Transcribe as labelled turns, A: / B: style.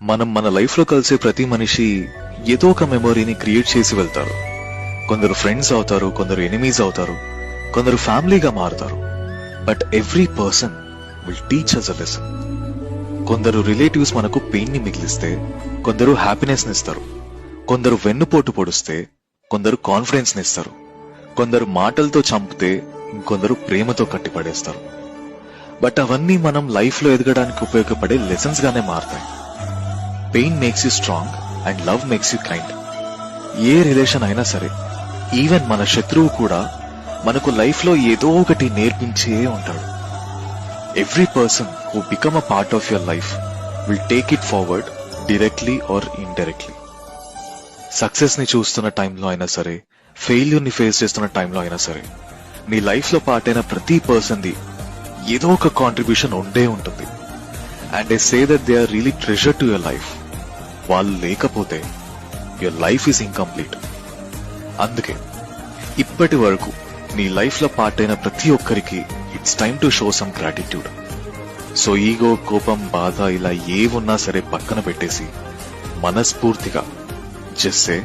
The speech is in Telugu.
A: మనం మన లైఫ్ లో కలిసే ప్రతి మనిషి ఏదో ఒక మెమొరీని క్రియేట్ చేసి వెళ్తారు. కొందరు ఫ్రెండ్స్ అవుతారు, కొందరు ఎనిమీస్ అవుతారు, కొందరు ఫ్యామిలీగా మారుతారు. But every person will teach us a lesson. కొందరు రిలేటివ్స్ మనకు పెయిన్ ని మిగిలిస్తే, కొందరు హ్యాపీనెస్ ని ఇస్తారు. కొందరు వెన్నుపోటు పొడిస్తే, కొందరు కాన్ఫిడెన్స్ ని ఇస్తారు. కొందరు మాటలతో చంపితే, ఇంకొందరు ప్రేమతో కట్టిపడేస్తారు. బట్ అవన్నీ మనం లైఫ్ లో ఎదగడానికి ఉపయోగపడే లెసన్స్ గానే మారతాయి. Pain makes you strong and love makes you kind. A relation అయినా సరే, ఈవెన్ మన శత్రువు కూడా మనకు లైఫ్ లో ఏదో ఒకటి నేర్పించే ఉంటాడు. Every person who become a part of your life will take it forward directly or indirectly. Success ని చూస్తున్న టైంలో అయినా సరే, ఫెయిల్యూర్ ని ఫేస్ చేస్తున్న టైంలో అయినా సరే, నీ లైఫ్ లో పార్ట్ అయిన ప్రతి పర్సన్ ది ఏదో ఒక కాంట్రిబ్యూషన్ ఉండే ఉంటుంది. And I say that they are really treasure to your life. వాళ్ళు లేకపోతే యువర్ లైఫ్ ఈజ్ ఇన్కంప్లీట్. అందుకే ఇప్పటి వరకు నీ లైఫ్ లో పార్ట్ అయిన ప్రతి ఒక్కరికి it's time to show some gratitude. So ego, కోపం, బాధ ఇలా ఏవున్నా సరే పక్కన పెట్టేసి మనస్ఫూర్తిగా జస్ట్ సే